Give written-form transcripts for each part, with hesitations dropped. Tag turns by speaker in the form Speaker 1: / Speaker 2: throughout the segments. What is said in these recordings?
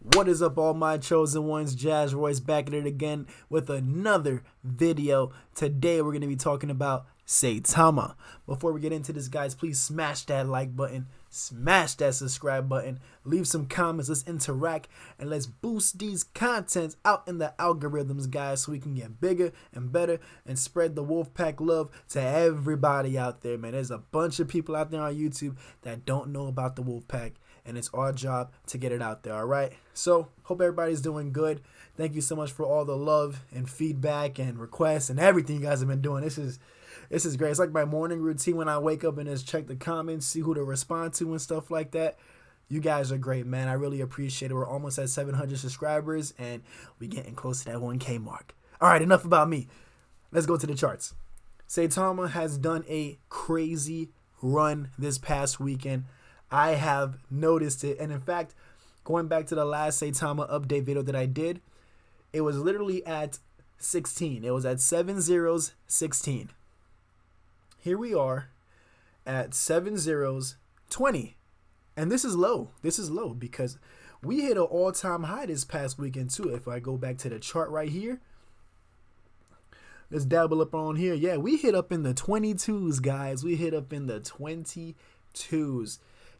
Speaker 1: What is up, all my chosen ones? Jazz Royce back at it again with another video. Today we're going to be talking about Saitama. Before we get into this, guys, please smash that like button, smash that subscribe button, leave some comments, let's interact, and let's boost these contents out in the algorithms, guys, so we can get bigger and better and spread the Wolfpack love to everybody out there, man. There's a bunch of people out there on YouTube that don't know about the Wolfpack, and it's our job to get it out there. All right, so hope everybody's doing good. Thank you so much for all the love and feedback and requests and everything you guys have been doing. This is great. It's like my morning routine when I wake up and just check the comments, see who to respond to and stuff like that. You guys are great, man. I really appreciate it. We're almost at 700 subscribers and we're getting close to that 1K mark. All right, enough about me. Let's go to the charts. Saitama has done a crazy run this past weekend. I have noticed it, and in fact, going back to the last Saitama update video that I did, it was literally at 16. It was at 7 zeros, 16. Here we are at 7 zeros, 20. And this is low. This is low because we hit an all-time high this past weekend too. If I go back to the chart right here, let's dabble up on here. Yeah, we hit up in the 22s, guys. We hit up in the 22s.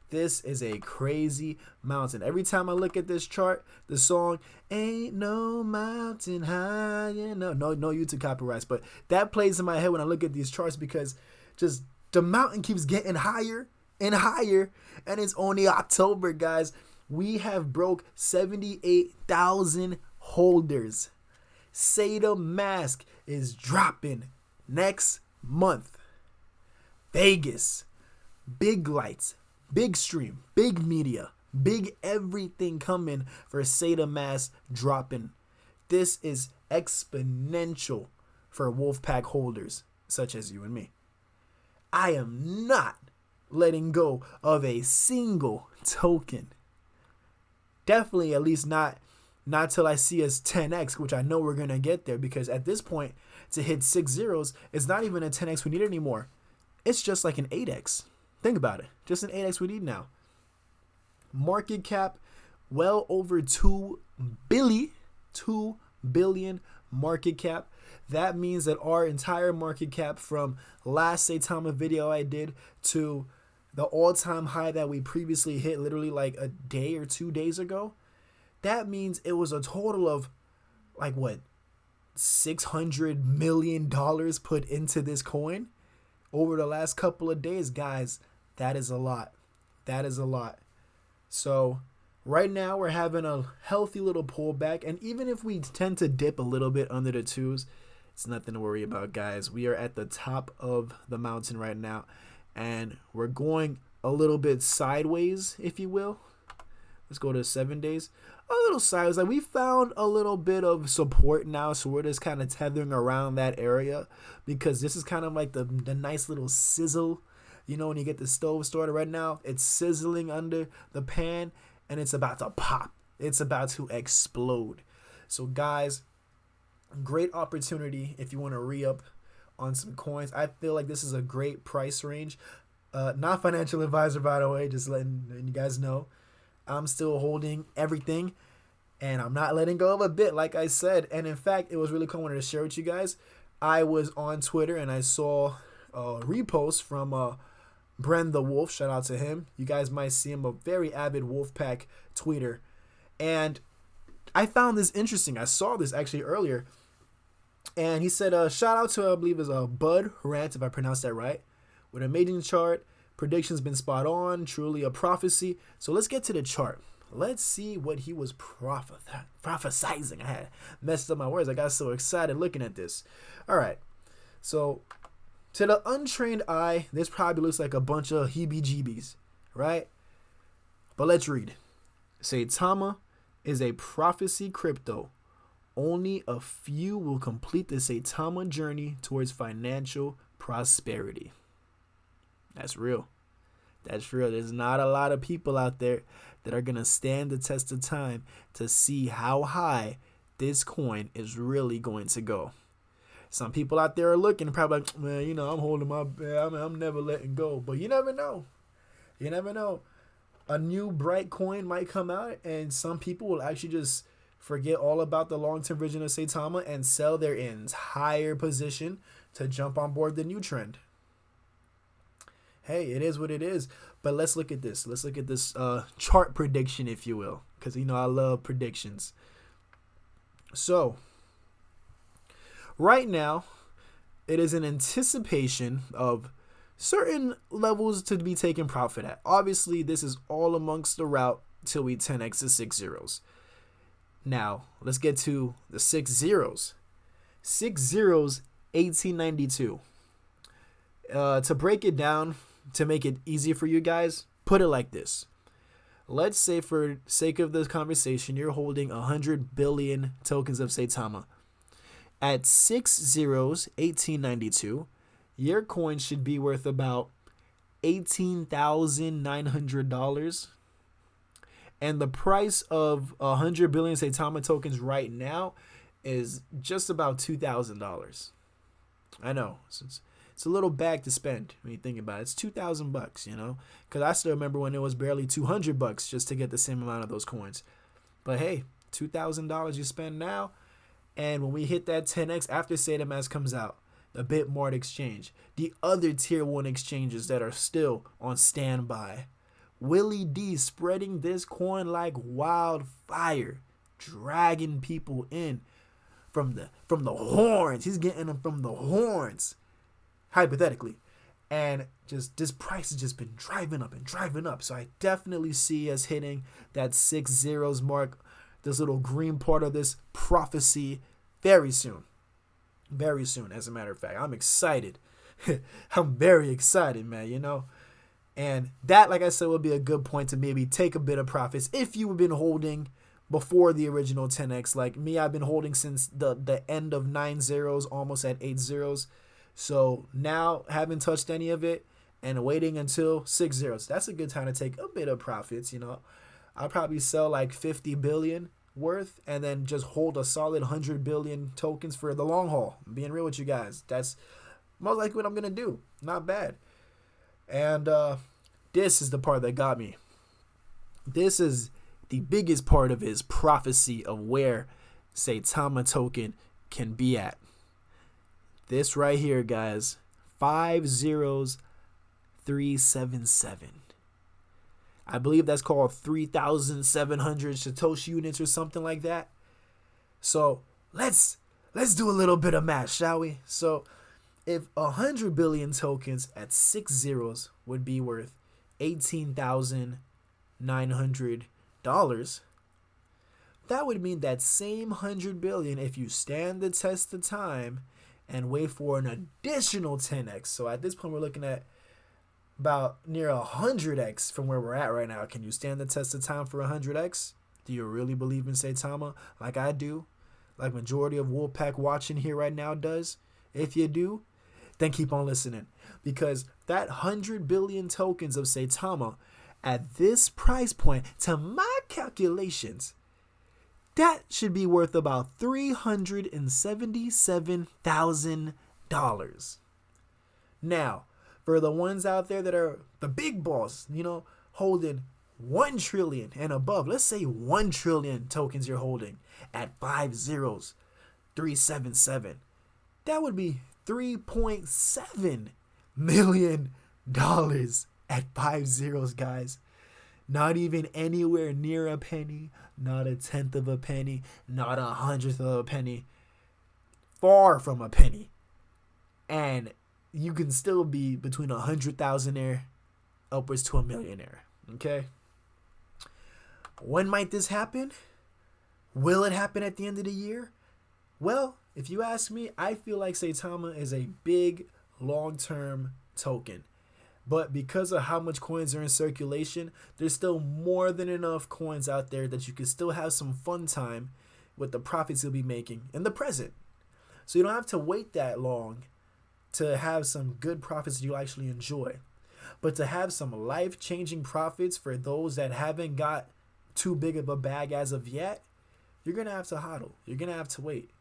Speaker 1: This is a crazy mountain. Every time I look at this chart, the song "Ain't No Mountain High Enough," no YouTube copyrights, but that plays in my head when I look at these charts because just the mountain keeps getting higher and higher, and it's only October, guys. We have broke 78,000 holders. Saitama mask is dropping next month. Vegas, big lights, big stream, big media, big everything coming for Saitama mask dropping. This is exponential for Wolfpack holders such as you and me. I am not letting go of a single token. Definitely, at least not till I see us 10x, which I know we're gonna get there, because at this point, to hit 6 zeros, it's not even a 10x we need anymore. It's just like an 8x. Think about it. Just an 8x we need now. Market cap, well over 2 billion market cap. That means that our entire market cap from last Saitama video I did to the all-time high that we previously hit literally like a day or 2 days ago, that means it was a total of like what, $600 million put into this coin over the last couple of days, guys. That is a lot. That is a lot. So right now we're having a healthy little pullback, and even if we tend to dip a little bit under the twos, it's nothing to worry about, guys. We are at the top of the mountain right now, and we're going a little bit sideways, if you will. Let's go to 7 days. A little sideways. Like, we found a little bit of support now, so we're just kind of tethering around that area because this is kind of like the nice little sizzle. You know, when you get the stove started right now, it's sizzling under the pan and it's about to pop. It's about to explode. So, guys, great opportunity if you want to re-up on some coins. I feel like this is a great price range. Not financial advisor, by the way, just letting you guys know. I'm still holding everything and I'm not letting go of a bit, like I said. And in fact, it was really cool. I wanted to share with you guys. I was on Twitter and I saw a repost from Bren the Wolf. Shout out to him. You guys might see him, a very avid Wolfpack tweeter. And I found this interesting. I saw this actually earlier. And he said, shout out to, I believe is Bud Rant, if I pronounced that right. With an amazing chart. Predictions been spot on. Truly a prophecy. So let's get to the chart. Let's see what he was prophesizing. I had messed up my words. I got so excited looking at this. All right. So to the untrained eye, this probably looks like a bunch of heebie-jeebies, right? But let's read. Saitama is a prophecy crypto. Only a few will complete the Saitama journey towards financial prosperity. That's real. That's real. There's not a lot of people out there that are going to stand the test of time to see how high this coin is really going to go. Some people out there are looking probably like, man, you know, I'm holding my, I'm never letting go. But you never know. You never know. a new bright coin might come out, and some people will actually just forget all about the long-term vision of Saitama and sell their entire position to jump on board the new trend. Hey, it is what it is. But let's look at this. Let's look at this chart prediction, if you will, because I love predictions. So right now, it is an anticipation of certain levels to be taking profit at. Obviously, this is all amongst the route till we 10x to 6 zeros. Now, let's get to the 6 zeros. 6 zeros, 1892. To break it down, to make it easy for you guys, put it like this. Let's say, for sake of this conversation, you're holding 100 billion tokens of Saitama. At 6 zeros, 1892, your coin should be worth about $18,900. And the price of 100 billion Saitama tokens right now is just about $2,000. I know, it's a little bag to spend when you think about it. It's $2,000, you know, because I still remember when it was barely $200 just to get the same amount of those coins. But hey, $2,000 you spend now, and when we hit that 10x after Saitama comes out, the Bitmart exchange, the other tier 1 exchanges that are still on standby, Willie D spreading this coin like wildfire, dragging people in from the horns. He's getting them from the horns, hypothetically. And just this price has just been driving up and driving up. So I definitely see us hitting that 6 zeros mark, this little green part of this prophecy, very soon. Very soon, as a matter of fact. I'm excited. I'm very excited, man, you know. And that, like I said, would be a good point to maybe take a bit of profits if you've been holding before the original 10x. Like me, I've been holding since the end of 9 zeros, almost at 8 zeros. So now, haven't touched any of it and waiting until 6 zeros. That's a good time to take a bit of profits, you know. I'll probably sell like 50 billion worth and then just hold a solid 100 billion tokens for the long haul. I'm being real with you guys. That's most likely what I'm going to do. Not bad. And this is the part that got me. This is the biggest part of his prophecy of where Saitama token can be at. This right here, guys. 50377. I believe that's called 3,700 Satoshi units or something like that. So let's do a little bit of math, shall we? So if 100 billion tokens at 6 zeros would be worth $18,900, that would mean that same 100 billion, if you stand the test of time and wait for an additional 10x. So at this point, we're looking at about near 100x from where we're at right now. Can you stand the test of time for 100x? Do you really believe in Saitama like I do? Like majority of Wolfpack watching here right now does? If you do, then keep on listening. Because that 100 billion tokens of Saitama at this price point, to my calculations, that should be worth about $377,000. Now, for the ones out there that are the big boss, you know, holding 1 trillion and above, let's say 1 trillion tokens you're holding at 5 zeros, 377, that would be $3.7 million at 5 zeros, guys. Not even anywhere near a penny, not a tenth of a penny, not a hundredth of a penny, far from a penny. And you can still be between 100,000 upwards to a millionaire. Okay. When might this happen? Will it happen at the end of the year? Well, if you ask me, I feel like Saitama is a big long-term token. But because of how much coins are in circulation, there's still more than enough coins out there that you can still have some fun time with the profits you'll be making in the present. So you don't have to wait that long to have some good profits you actually enjoy. But to have some life-changing profits for those that haven't got too big of a bag as of yet, you're going to have to hodl. You're going to have to wait.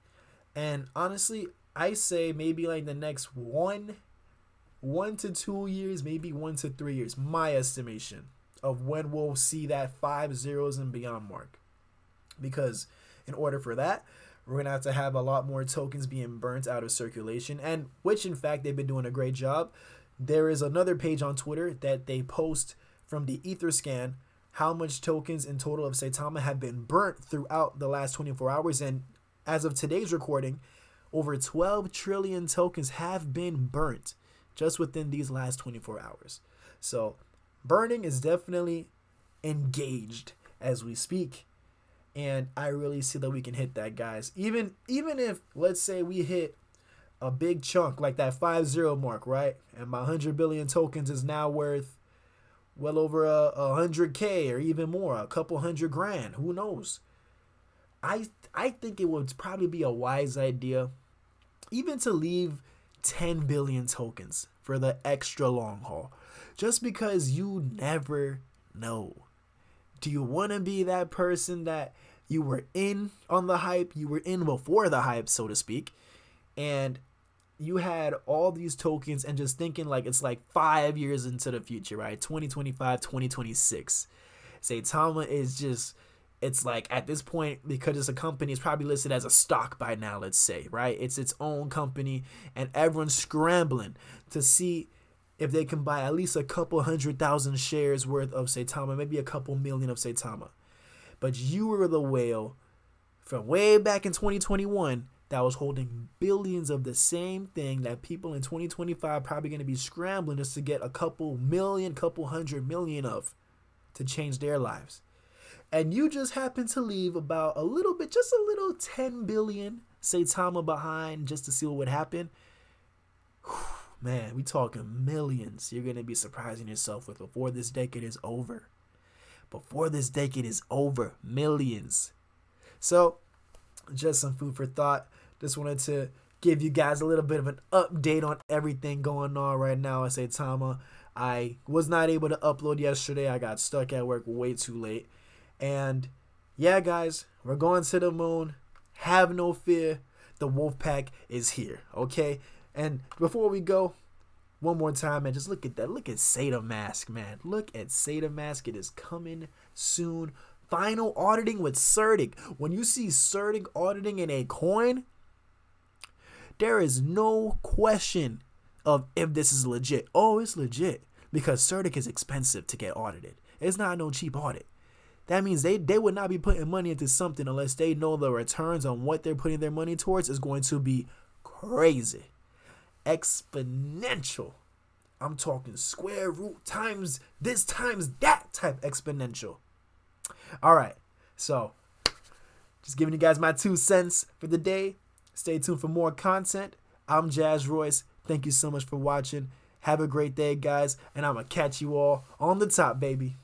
Speaker 1: And honestly, I say maybe like the next 1 to 2 years, maybe 1 to 3 years, my estimation. of when we'll see that 5 zeros and beyond mark. Because in order for that, we're going to have a lot more tokens being burnt out of circulation, and which in fact they've been doing a great job. There is another page on Twitter that they post from the Etherscan how much tokens in total of Saitama have been burnt throughout the last 24 hours. And as of today's recording, over 12 trillion tokens have been burnt just within these last 24 hours. So burning is definitely engaged as we speak. And I really see that we can hit that, guys. Even if, let's say, we hit a big chunk like that 5-0 mark, right? And my 100 billion tokens is now worth well over 100K or even more, a couple $100,000. Who knows? I think it would probably be a wise idea even to leave 10 billion tokens for the extra long haul. Just because you never know. Do you want to be that person that you were in on the hype, you were in before the hype, so to speak, and you had all these tokens and just thinking like it's like 5 years into the future, right? 2025, 2026. Saitama is just, it's like at this point, because it's a company, it's probably listed as a stock by now, let's say, right? It's its own company and everyone's scrambling to see if they can buy at least a couple 100,000 shares worth of Saitama, maybe a couple million of Saitama. But you were the whale from way back in 2021 that was holding billions of the same thing that people in 2025 probably going to be scrambling just to get a couple million, couple 100 million of to change their lives. And you just happen to leave about a little bit, just a little 10 billion Saitama behind just to see what would happen. Man, we talking millions you're going to be surprising yourself with before this decade is over. Before this decade is over, millions. So, just some food for thought. Just wanted to give you guys a little bit of an update on everything going on right now at Saitama. I was not able to upload yesterday. I got stuck at work way too late. And yeah, guys, we're going to the moon. Have no fear. The Wolfpack is here, okay? And before we go, one more time, man, just look at that. Look at Saitama, man. Look at Saitama. It is coming soon. Final auditing with Certic. When you see Certic auditing in a coin, there is no question of if this is legit. Oh, it's legit. Because Certic is expensive to get audited. It's not no cheap audit. That means they would not be putting money into something unless they know the returns on what they're putting their money towards is going to be crazy. Exponential. I'm talking square root times this times that type exponential. All right. So just giving you guys my 2 cents for the day. Stay tuned for more content. I'm Jazz Royce. Thank you so much for watching. Have a great day, guys. And I'm going to catch you all on the top, baby.